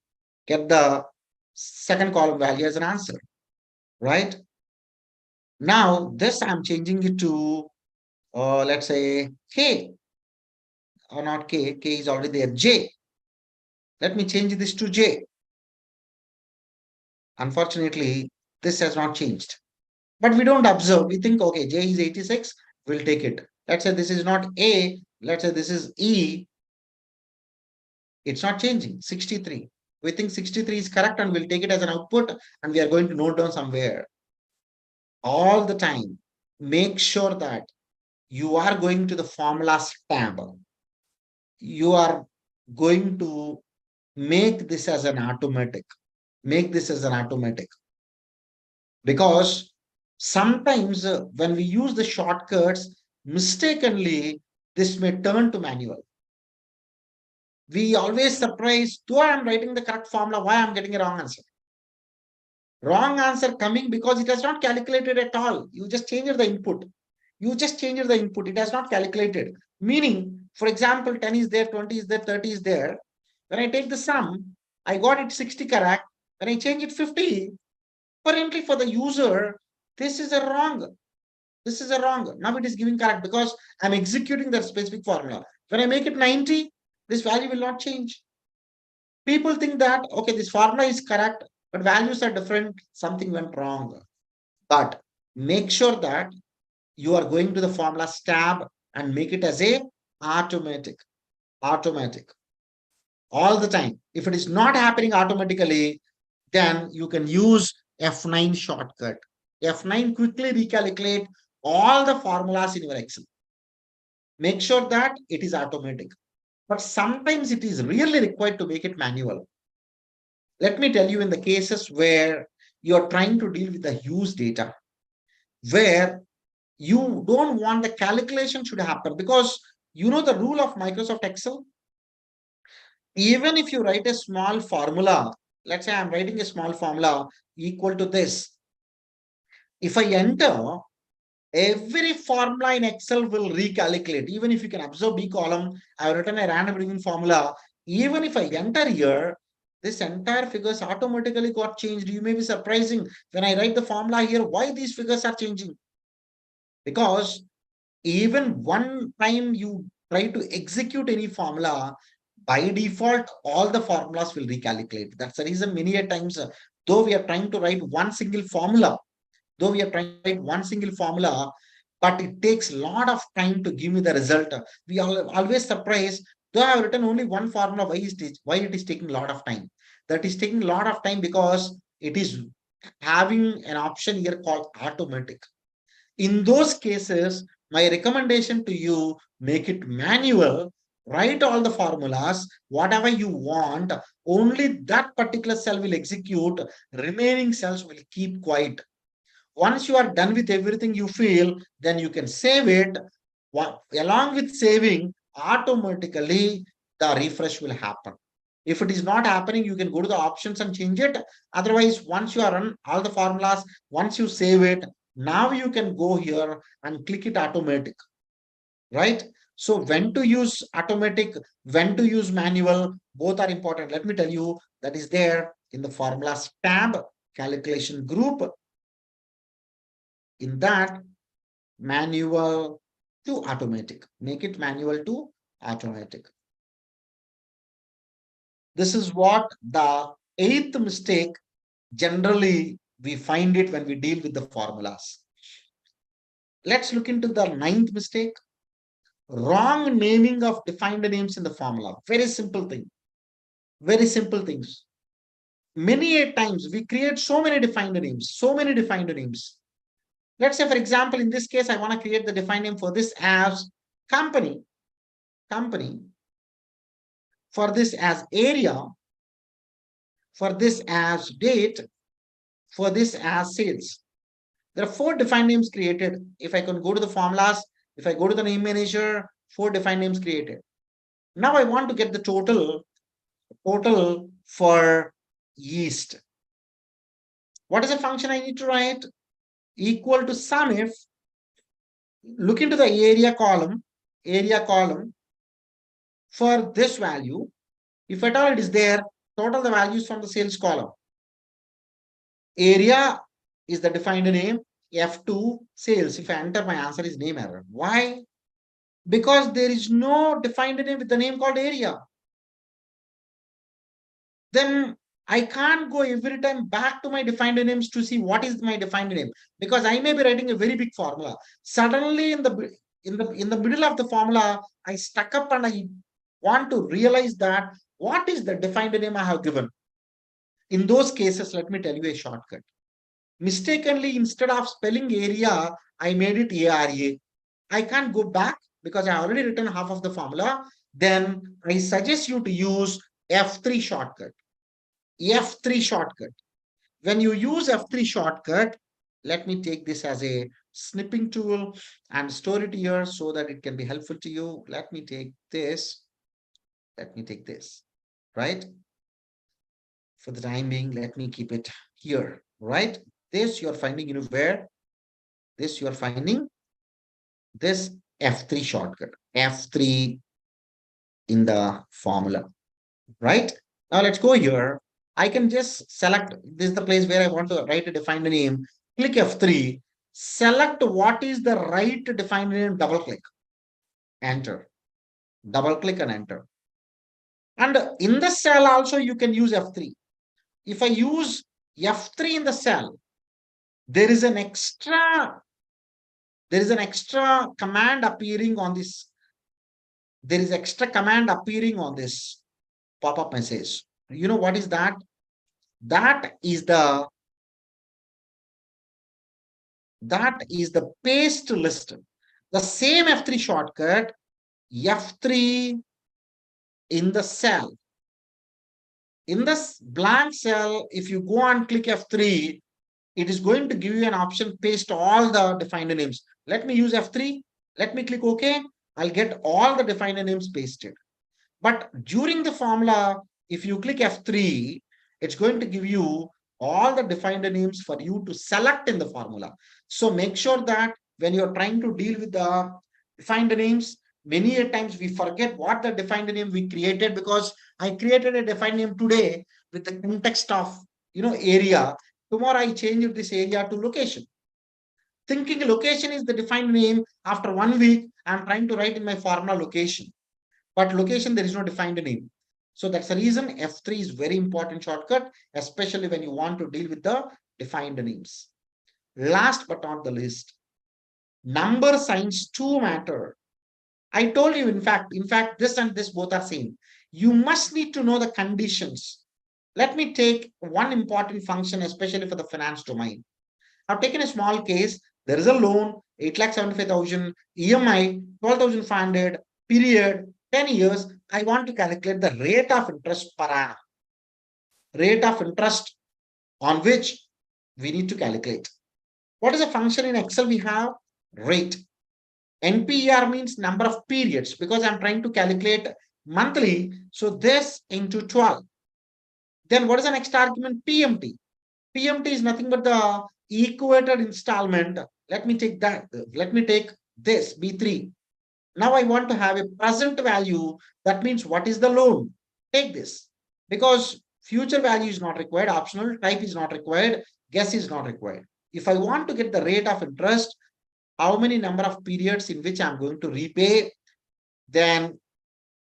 get the second column value as an answer, right? Now this I'm changing it to let's say K, or not K, K is already there, J. Let me change this to J. Unfortunately, this has not changed. But we don't observe. We think, okay, J is 86, we'll take it. Let's say this is not A, let's say this is E. It's not changing, 63. We think 63 is correct and we'll take it as an output and we are going to note down somewhere. All the time, make sure that you are going to the formulas tab. You are going to make this as an automatic. Make this as an automatic. Because sometimes when we use the shortcuts, mistakenly, this may turn to manual. We always surprise, though I am writing the correct formula, why I'm getting a wrong answer. Wrong answer coming because it has not calculated at all. You just changed the input. You just changed the input. It has not calculated. Meaning, for example, 10 is there, 20 is there, 30 is there. When I take the sum, I got it 60 correct. When I change it 50, apparently for the user, this is a wrong. This is a wrong. Now it is giving correct because I'm executing that specific formula. When I make it 90, this value will not change. People think that, okay, this formula is correct, but values are different. Something went wrong. But make sure that you are going to the formulas tab and make it as a automatic. Automatic. All the time. If it is not happening automatically, then you can use F9 shortcut. F9 quickly recalculate all the formulas in your Excel. Make sure that it is automatic. But sometimes it is really required to make it manual. Let me tell you in the cases where you're trying to deal with the huge data, where you don't want the calculation should happen because you know the rule of Microsoft Excel. Even if you write a small formula, let's say I'm writing a small formula equal to this. If I enter, every formula in Excel will recalculate. Even if you can observe B column, I've written a random division formula. Even if I enter here, this entire figures automatically got changed. You may be surprising when I write the formula here, why these figures are changing? Because even one time you try to execute any formula, by default, all the formulas will recalculate. That's the reason many a times, though we are trying to write one single formula, but it takes a lot of time to give me the result. We are always surprised, though I have written only one formula, why it is taking a lot of time. That is taking a lot of time because it is having an option here called automatic. In those cases, my recommendation to you, make it manual, write all the formulas, whatever you want, only that particular cell will execute, remaining cells will keep quiet. Once you are done with everything you feel, then you can save it. Along with saving, automatically the refresh will happen. If it is not happening, you can go to the options and change it. Otherwise, once you are run all the formulas, once you save it, now you can go here and click it automatic, right? So when to use automatic, when to use manual, both are important. Let me tell you, that is there in the formulas tab, calculation group. In that, manual to automatic. Make it manual to automatic. This is what the eighth mistake generally we find it when we deal with the formulas. Let's look into the ninth mistake. Wrong naming of defined names in the formula. Very simple thing. Very simple things. Many a times we create so many defined names. Let's say, for example, in this case, I want to create the defined name for this as company, for this as area, for this as date, for this as sales. There are 4 defined names created. If I can go to the formulas, if I go to the name manager, 4 defined names created. Now I want to get the total for yeast. What is the function I need to write? Equal to sum if, look into the area column for this value. If at all it is there, total the values from the sales column. Area is the defined name. F2 sales. If I enter, my answer is name error. Why? Because there is no defined name with the name called area. Then I can't go every time back to my defined names to see what is my defined name, because I may be writing a very big formula. Suddenly in the middle of the formula, I stuck up and I want to realize that what is the defined name I have given. In those cases, let me tell you a shortcut. Mistakenly, instead of spelling area, I made it ARA. I can't go back because I already written half of the formula. Then I suggest you to use F3 shortcut. F3 shortcut. When you use F3 shortcut, let me take this as a snipping tool and store it here so that it can be helpful to you. Let me take this. Let me take this, right? For the time being, let me keep it here, right? This you're finding, where? This you're finding this F3 shortcut, F3 in the formula, right? Now let's go here. I can just select, this is the place where I want to write a defined name. Click F3, select what is the right defined name, double click, enter, double click and enter. And in the cell also you can use F3. If I use F3 in the cell, there is an extra command appearing on this. There is extra command appearing on this pop-up message. You know what is that? That is the paste list. The same F3 shortcut, F3 in the cell. In this blank cell, if you go and click F3, it is going to give you an option, paste all the defined names. Let me use F3. Let me click OK. I'll get all the defined names pasted. But during the formula, if you click F3, it's going to give you all the defined names for you to select in the formula. So make sure that when you're trying to deal with the defined names, many a times we forget what the defined name we created, because I created a defined name today with the context of area. Tomorrow I change this area to location. Thinking location is the defined name. After 1 week, I'm trying to write in my formula location. But location, there is no defined name. So that's the reason F3 is very important shortcut, especially when you want to deal with the defined names. Last but not the least, number signs too matter. I told you, in fact, this and this both are same. You must need to know the conditions. Let me take one important function, especially for the finance domain. I've taken a small case. There is a loan, 8,75,000, EMI, 12,500, period, 10 years. I want to calculate the rate of interest per annum. Rate of interest on which we need to calculate. What is a function in Excel we have? Rate. NPER means number of periods, because I'm trying to calculate monthly. So this into 12. Then what is the next argument? PMT. PMT is nothing but the equated installment. Let me take that. Let me take this B3. Now I want to have a present value. That means what is the loan? Take this, because future value is not required, optional, type is not required, guess is not required. If I want to get the rate of interest, how many number of periods in which I'm going to repay, then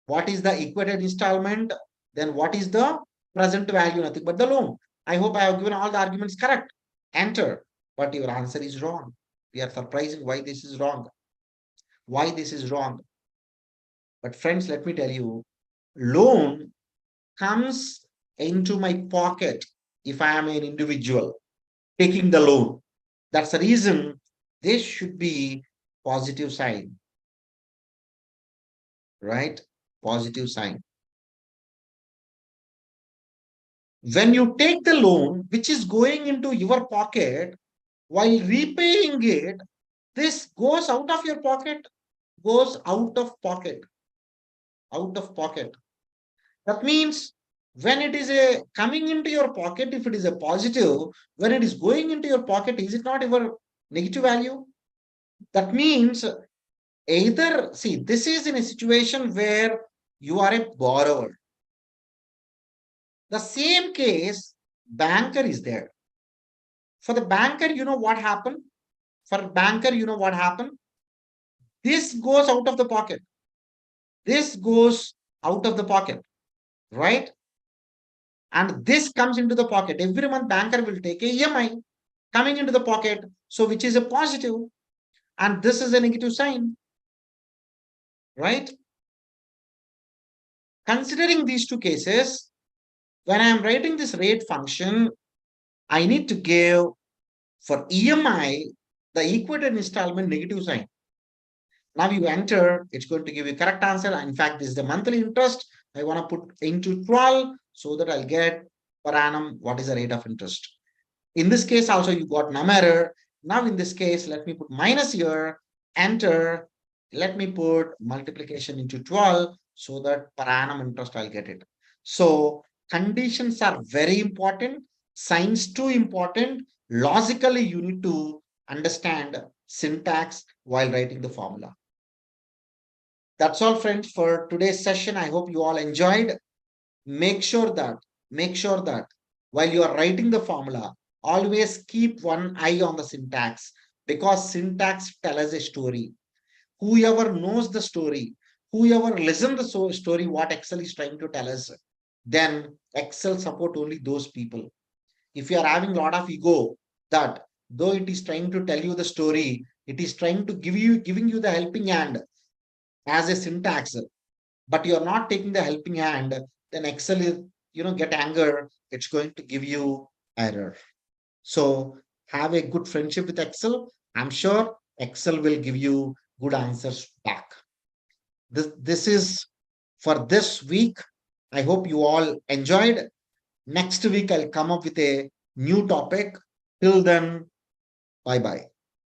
what is the equated installment, then what is the present value, nothing but the loan. I hope I have given all the arguments correct. Enter. But your answer is wrong. We are surprising why this is wrong. Why this is wrong. But friends, let me tell you, loan comes into my pocket if I am an individual taking the loan. That's the reason this should be positive sign, right? Positive sign. When you take the loan, which is going into your pocket, while repaying it, this goes out of your pocket, goes out of pocket, out of pocket. That means when it is a coming into your pocket, if it is a positive, when it is going into your pocket, is it not your negative value? That means either, see, this is in a situation where you are a borrower. The same case, banker is there. For the banker, you know what happened? For banker, you know what happened? This goes out of the pocket. This goes out of the pocket, right? And this comes into the pocket. Every month, banker will take a EMI coming into the pocket. So, which is a positive, and this is a negative sign, right? Considering these two cases, when I am writing this rate function, I need to give for EMI the equated installment negative sign. Now you enter, it's going to give you correct answer. In fact, this is the monthly interest. I want to put into 12 so that I'll get per annum what is the rate of interest. In this case, also you got num error. Now in this case, let me put minus here, enter. Let me put multiplication into 12 so that per annum interest I'll get it. So conditions are very important. Signs too important. Logically, you need to understand syntax while writing the formula. That's all, friends, for today's session. I hope you all enjoyed. Make sure that, make sure that while you are writing the formula, always keep one eye on the syntax, because syntax tells a story. Whoever knows the story, whoever listens the story, what Excel is trying to tell us, then Excel support only those people. If you are having a lot of ego, that though it is trying to tell you the story, it is trying to giving you the helping hand as a syntax, but you're not taking the helping hand, then Excel is, get anger. It's going to give you error. So have a good friendship with Excel. I'm sure Excel will give you good answers back. This is for this week. I hope you all enjoyed. Next week, I'll come up with a new topic. Till then, bye bye.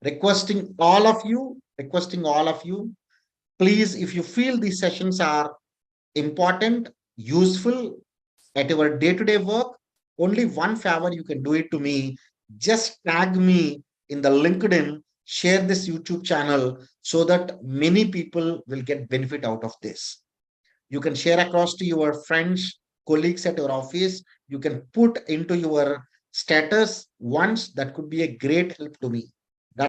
Requesting all of you, please, if you feel these sessions are important, useful at your day-to-day work, only one favor you can do it to me. Just tag me in the LinkedIn, share this YouTube channel so that many people will get benefit out of this. You can share across to your friends, colleagues at your office. You can put into your status once. That could be a great help to me.